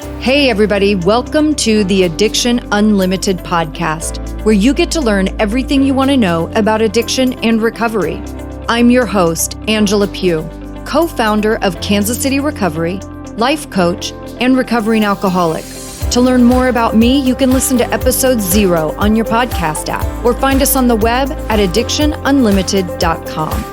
Hey everybody, welcome to the Addiction Unlimited podcast, where you get to learn everything you want to know about addiction and recovery. I'm your host, Angela Pugh, co-founder of Kansas City Recovery, life coach, and recovering alcoholic. To learn more about me, you can listen to episode 0 on your podcast app or find us on the web at addictionunlimited.com.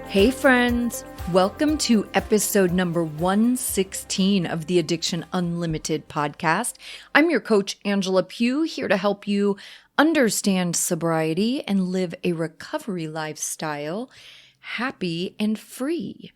Hey friends, welcome to episode number 116 of the Addiction Unlimited podcast. I'm your coach, Angela Pugh, here to help you understand sobriety and live a recovery lifestyle, happy and free.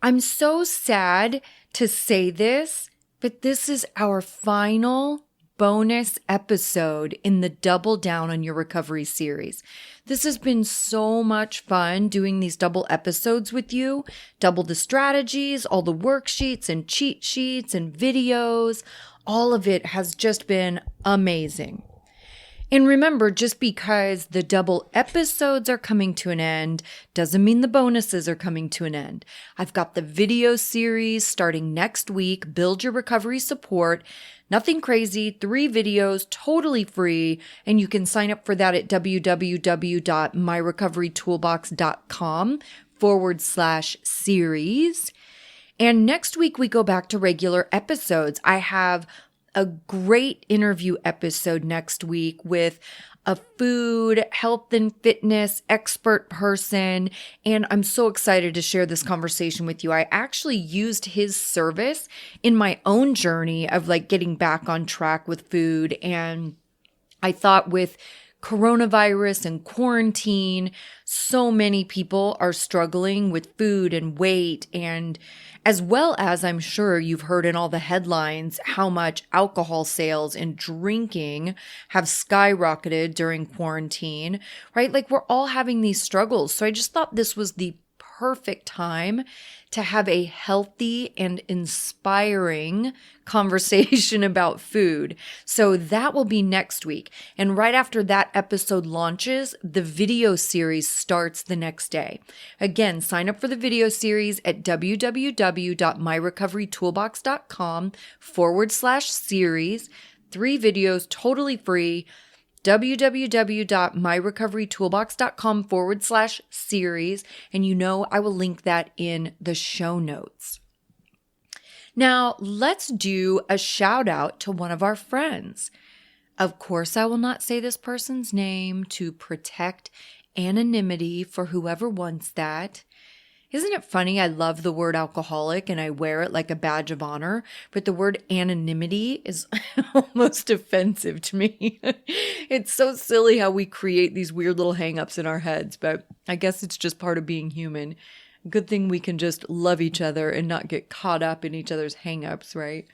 I'm so sad to say this, but this is our final bonus episode in the Double Down on Your Recovery series. This has been so much fun doing these double episodes with you. Double the strategies, all the worksheets and cheat sheets and videos. All of it has just been amazing. And remember, just because the double episodes are coming to an end doesn't mean the bonuses are coming to an end. I've got the video series starting next week, Build Your Recovery Support. Nothing crazy, 3 videos, totally free, and you can sign up for that at www.myrecoverytoolbox.com/series. And next week we go back to regular episodes. I have a great interview episode next week with a food, health, and fitness expert person. And I'm so excited to share this conversation with you. I actually used his service in my own journey of getting back on track with food. And I thought with coronavirus and quarantine, so many people are struggling with food and weight, and as well as I'm sure you've heard in all the headlines how much alcohol sales and drinking have skyrocketed during quarantine, right? We're all having these struggles. So I just thought this was the perfect time to have a healthy and inspiring conversation about food. So that will be next week. And right after that episode launches, the video series starts the next day. Again, sign up for the video series at www.myrecoverytoolbox.com/series. 3 videos, totally free. www.myrecoverytoolbox.com/series. And I will link that in the show notes. Now, let's do a shout out to one of our friends. Of course, I will not say this person's name to protect anonymity for whoever wants that. Isn't it funny? I love the word alcoholic and I wear it like a badge of honor, but the word anonymity is almost offensive to me. It's so silly how we create these weird little hangups in our heads, but I guess it's just part of being human. Good thing we can just love each other and not get caught up in each other's hangups, right?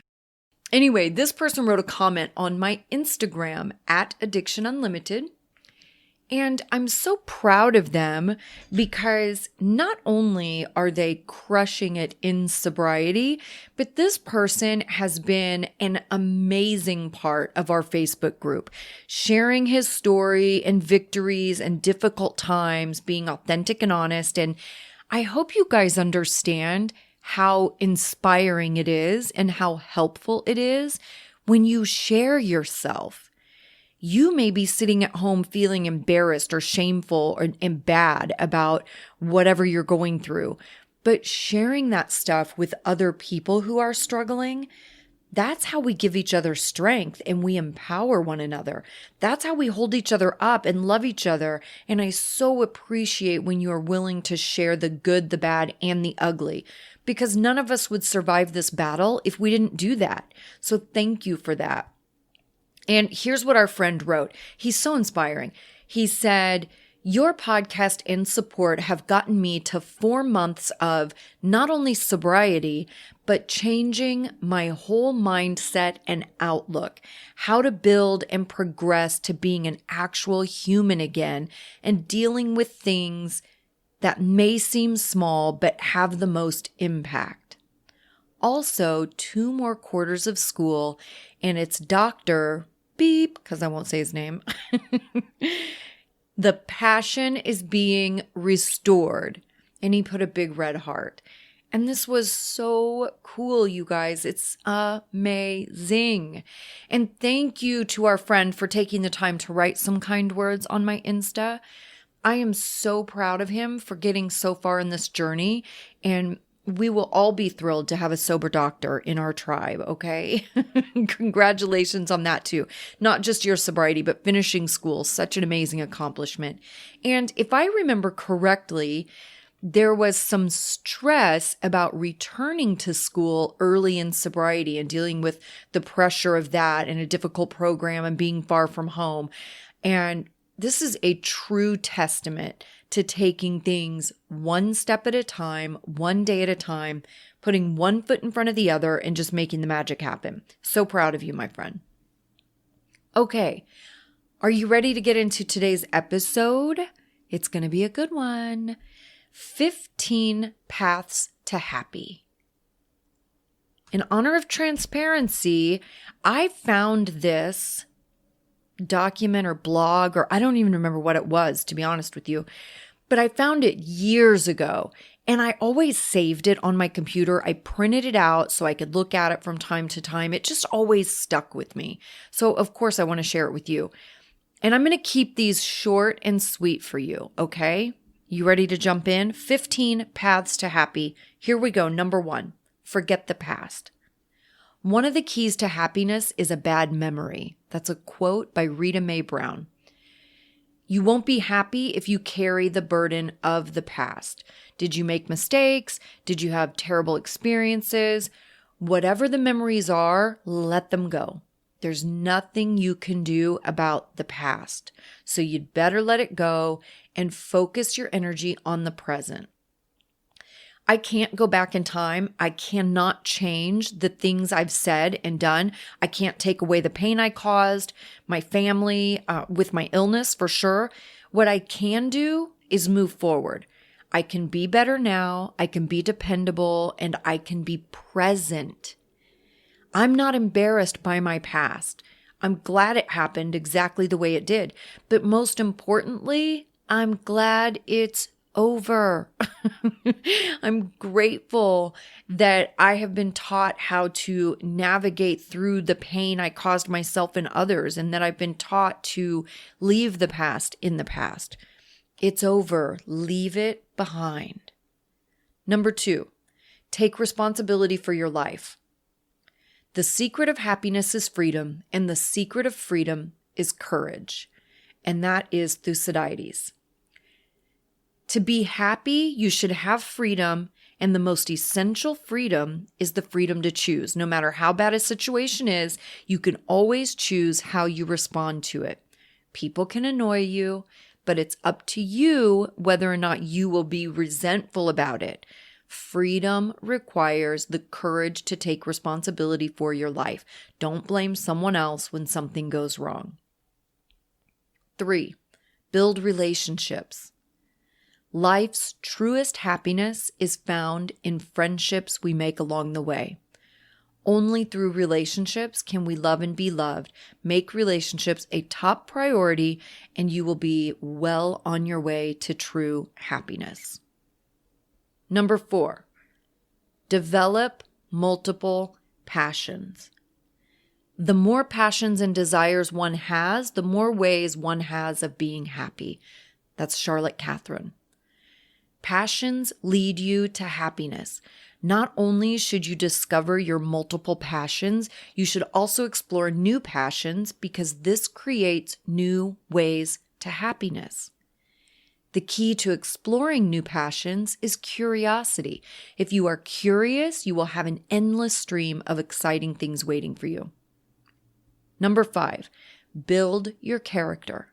Anyway, this person wrote a comment on my Instagram at Addiction Unlimited. And I'm so proud of them because not only are they crushing it in sobriety, but this person has been an amazing part of our Facebook group, sharing his story and victories and difficult times, being authentic and honest. And I hope you guys understand how inspiring it is and how helpful it is when you share yourself. You may be sitting at home feeling embarrassed or shameful and bad about whatever you're going through, but sharing that stuff with other people who are struggling, that's how we give each other strength and we empower one another. That's how we hold each other up and love each other. And I so appreciate when you are willing to share the good, the bad, and the ugly, because none of us would survive this battle if we didn't do that. So thank you for that. And here's what our friend wrote. He's so inspiring. He said, "Your podcast and support have gotten me to 4 months of not only sobriety, but changing my whole mindset and outlook, how to build and progress to being an actual human again and dealing with things that may seem small but have the most impact. Also, 2 more quarters of school and it's Dr. Beep, because I won't say his name. The passion is being restored And he put a big red heart. And this was so cool, you guys. It's amazing. And thank you to our friend for taking the time to write some kind words on my Insta. I am so proud of him for getting so far in this journey. And we will all be thrilled to have a sober doctor in our tribe, okay? Congratulations on that too. Not just your sobriety, but finishing school. Such an amazing accomplishment. And if I remember correctly, there was some stress about returning to school early in sobriety and dealing with the pressure of that and a difficult program and being far from home. And this is a true testament to taking things one step at a time, one day at a time, putting one foot in front of the other and just making the magic happen. So proud of you, my friend. Okay, are you ready to get into today's episode? It's going to be a good one. 15 Paths to Happy. In honor of transparency, I found this document or blog, or I don't even remember what it was, to be honest with you, but I found it years ago and I always saved it on my computer. I printed it out so I could look at it from time to time. It just always stuck with me. So of course I want to share it with you. And I'm going to keep these short and sweet for you, okay? You ready to jump in? 15 Paths to Happy. Here we go. Number 1, forget the past. One of the keys to happiness is a bad memory. That's a quote by Rita Mae Brown. You won't be happy if you carry the burden of the past. Did you make mistakes? Did you have terrible experiences? Whatever the memories are, let them go. There's nothing you can do about the past. So you'd better let it go and focus your energy on the present. I can't go back in time. I cannot change the things I've said and done. I can't take away the pain I caused, my family, with my illness for sure. What I can do is move forward. I can be better now. I can be dependable and I can be present. I'm not embarrassed by my past. I'm glad it happened exactly the way it did. But most importantly, I'm glad it's over. I'm grateful that I have been taught how to navigate through the pain I caused myself and others, and that I've been taught to leave the past in the past. It's over. Leave it behind. Number 2, take responsibility for your life. The secret of happiness is freedom, and the secret of freedom is courage. And that is Thucydides. To be happy, you should have freedom, and the most essential freedom is the freedom to choose. No matter how bad a situation is, you can always choose how you respond to it. People can annoy you, but it's up to you whether or not you will be resentful about it. Freedom requires the courage to take responsibility for your life. Don't blame someone else when something goes wrong. 3, build relationships. Life's truest happiness is found in friendships we make along the way. Only through relationships can we love and be loved. Make relationships a top priority, and you will be well on your way to true happiness. Number 4, develop multiple passions. The more passions and desires one has, the more ways one has of being happy. That's Charlotte Catherine. Passions lead you to happiness. Not only should you discover your multiple passions, you should also explore new passions because this creates new ways to happiness. The key to exploring new passions is curiosity. If you are curious, you will have an endless stream of exciting things waiting for you. Number 5, build your character.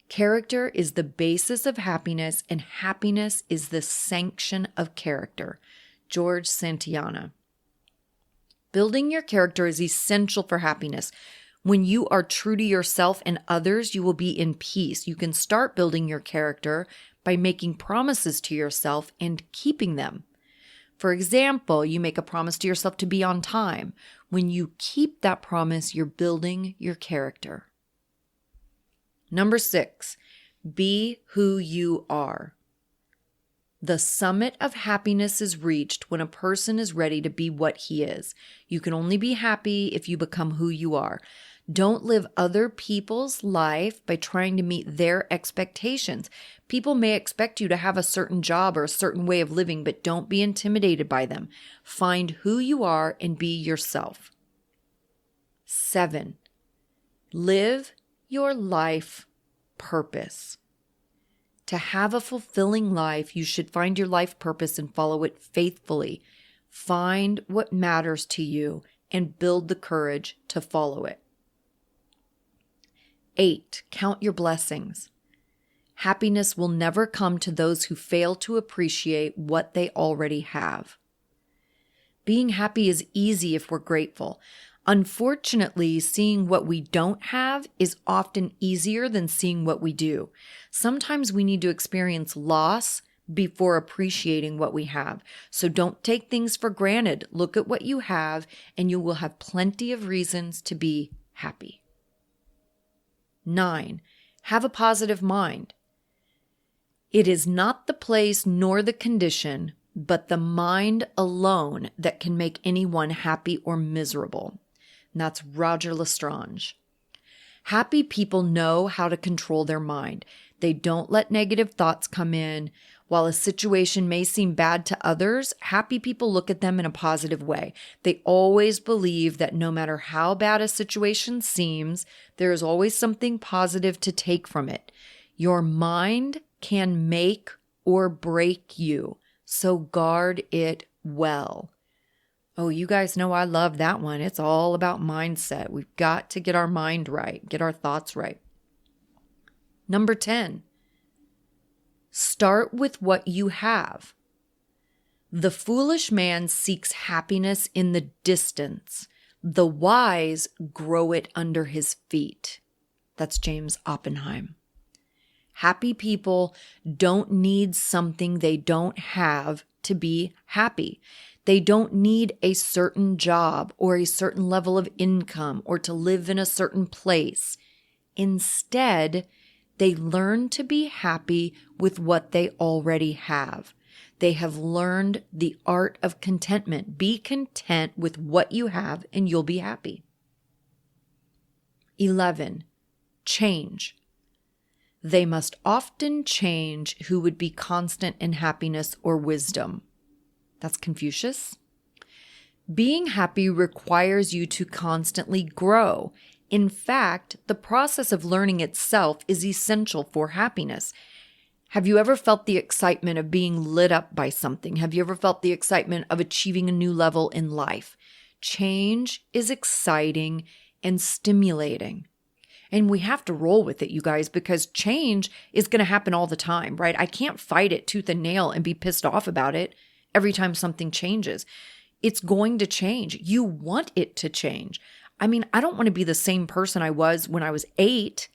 Character is the basis of happiness, and happiness is the sanction of character. George Santayana. Building your character is essential for happiness. When you are true to yourself and others, you will be in peace. You can start building your character by making promises to yourself and keeping them. For example, you make a promise to yourself to be on time. When you keep that promise, you're building your character. Number 6, be who you are. The summit of happiness is reached when a person is ready to be what he is. You can only be happy if you become who you are. Don't live other people's life by trying to meet their expectations. People may expect you to have a certain job or a certain way of living, but don't be intimidated by them. Find who you are and be yourself. 7, live your life purpose. To have a fulfilling life, you should find your life purpose and follow it faithfully. Find what matters to you and build the courage to follow it. 8, count your blessings. Happiness will never come to those who fail to appreciate what they already have. Being happy is easy if we're grateful. Unfortunately, seeing what we don't have is often easier than seeing what we do. Sometimes we need to experience loss before appreciating what we have. So don't take things for granted. Look at what you have, and you will have plenty of reasons to be happy. 9, have a positive mind. It is not the place nor the condition, but the mind alone that can make anyone happy or miserable. And that's Roger Lestrange. Happy people know how to control their mind. They don't let negative thoughts come in. While a situation may seem bad to others, happy people look at them in a positive way. They always believe that no matter how bad a situation seems, there is always something positive to take from it. Your mind can make or break you, so guard it well. Oh, you guys know I love that one. It's all about mindset. We've got to get our mind right, get our thoughts right. Number 10, start with what you have. The foolish man seeks happiness in the distance. The wise grow it under his feet. That's James Oppenheim. Happy people don't need something they don't have to be happy. They don't need a certain job or a certain level of income or to live in a certain place. Instead, they learn to be happy with what they already have. They have learned the art of contentment. Be content with what you have and you'll be happy. 11, change. They must often change who would be constant in happiness or wisdom. That's Confucius. Being happy requires you to constantly grow. In fact, the process of learning itself is essential for happiness. Have you ever felt the excitement of being lit up by something? Have you ever felt the excitement of achieving a new level in life? Change is exciting and stimulating. And we have to roll with it, you guys, because change is going to happen all the time, right? I can't fight it tooth and nail and be pissed off about it every time something changes. It's going to change. You want it to change. I mean, I don't want to be the same person I was when I was 8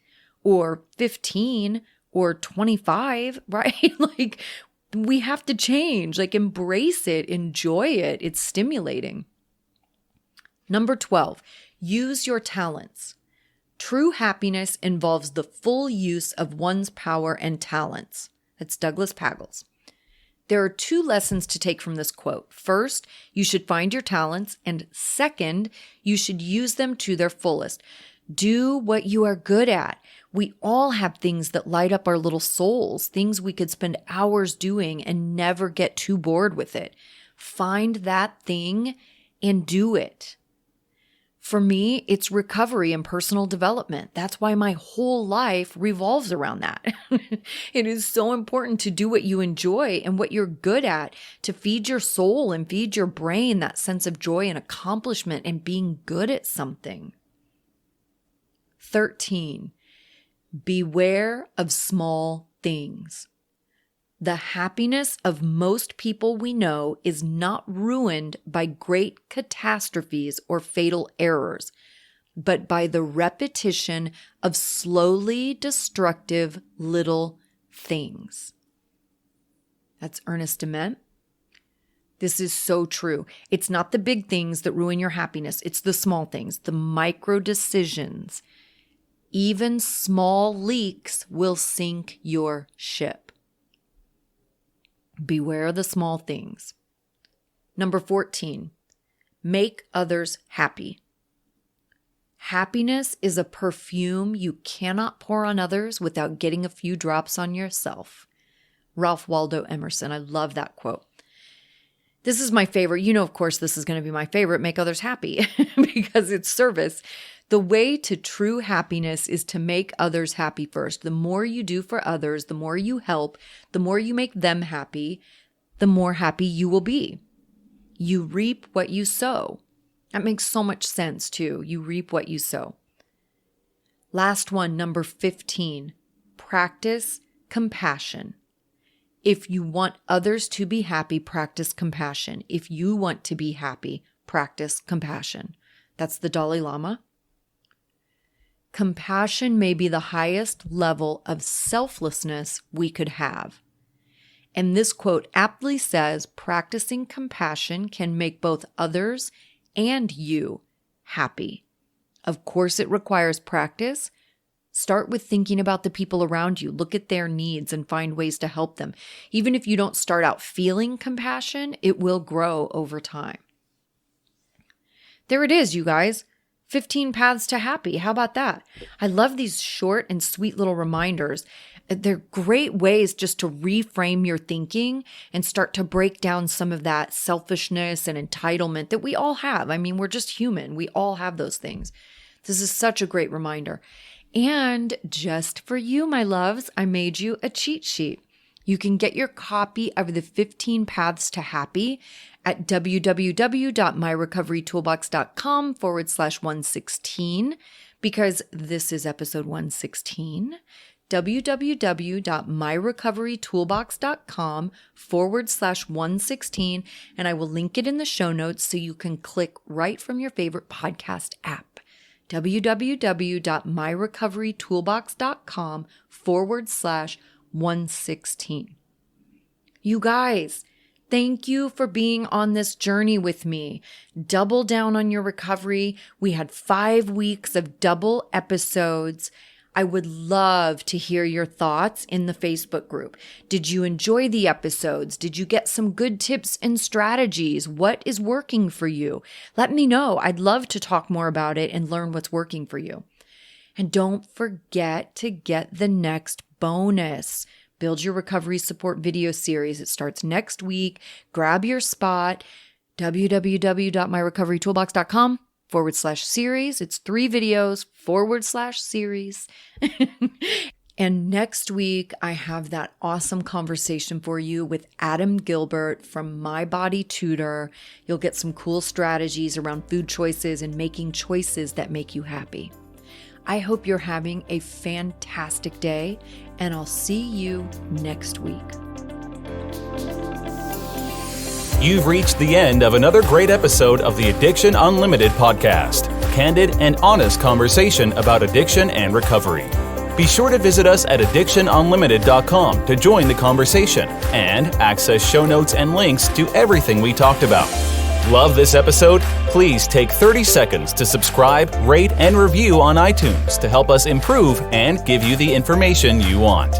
or 15 or 25, right? Like, we have to change, like embrace it, enjoy it. It's stimulating. Number 12, use your talents. True happiness involves the full use of one's power and talents. That's Douglas Pagels. There are 2 lessons to take from this quote. First, you should find your talents, and second, you should use them to their fullest. Do what you are good at. We all have things that light up our little souls, things we could spend hours doing and never get too bored with it. Find that thing and do it. For me, it's recovery and personal development. That's why my whole life revolves around that. It is so important to do what you enjoy and what you're good at, to feed your soul and feed your brain that sense of joy and accomplishment and being good at something. 13, beware of small things. The happiness of most people we know is not ruined by great catastrophes or fatal errors, but by the repetition of slowly destructive little things. That's Ernest Dement. This is so true. It's not the big things that ruin your happiness. It's the small things, the micro decisions. Even small leaks will sink your ship. Beware the small things. Number 14, make others happy. Happiness is a perfume you cannot pour on others without getting a few drops on yourself. Ralph Waldo Emerson. I love that quote. This is my favorite. You know, of course, this is going to be my favorite. Make others happy because it's service. The way to true happiness is to make others happy first. The more you do for others, the more you help, the more you make them happy, the more happy you will be. You reap what you sow. That makes so much sense too. You reap what you sow. Last one, number 15, practice compassion. If you want others to be happy, practice compassion. If you want to be happy, practice compassion. That's the Dalai Lama. Compassion may be the highest level of selflessness we could have. And this quote aptly says, practicing compassion can make both others and you happy. Of course, it requires practice. Start with thinking about the people around you. Look at their needs and find ways to help them. Even if you don't start out feeling compassion, it will grow over time. There it is, you guys. 15 paths to happy. How about that? I love these short and sweet little reminders. They're great ways just to reframe your thinking and start to break down some of that selfishness and entitlement that we all have. I mean, we're just human. We all have those things. This is such a great reminder. And just for you, my loves, I made you a cheat sheet. You can get your copy of the 15 Paths to Happy at www.myrecoverytoolbox.com/116 because this is episode 116. www.myrecoverytoolbox.com/116, and I will link it in the show notes so you can click right from your favorite podcast app. www.myrecoverytoolbox.com/116. You guys, thank you for being on this journey with me. Double down on your recovery. We had 5 weeks of double episodes. I would love to hear your thoughts in the Facebook group. Did you enjoy the episodes? Did you get some good tips and strategies? What is working for you? Let me know. I'd love to talk more about it and learn what's working for you. And don't forget to get the next bonus. Build Your Recovery Support video series. It starts next week. Grab your spot. www.myrecoverytoolbox.com/series. It's 3 videos /series. And next week, I have that awesome conversation for you with Adam Gilbert from My Body Tutor. You'll get some cool strategies around food choices and making choices that make you happy. I hope you're having a fantastic day, and I'll see you next week. You've reached the end of another great episode of the Addiction Unlimited podcast. Candid and honest conversation about addiction and recovery. Be sure to visit us at addictionunlimited.com to join the conversation and access show notes and links to everything we talked about. Love this episode? Please take 30 seconds to subscribe, rate, and review on iTunes to help us improve and give you the information you want.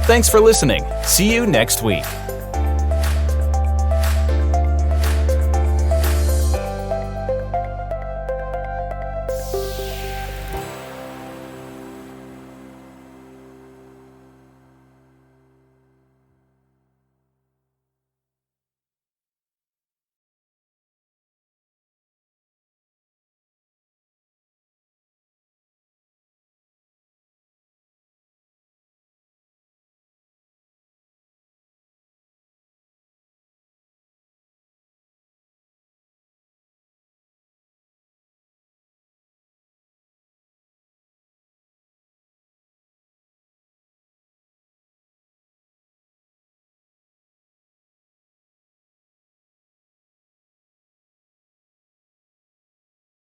Thanks for listening. See you next week.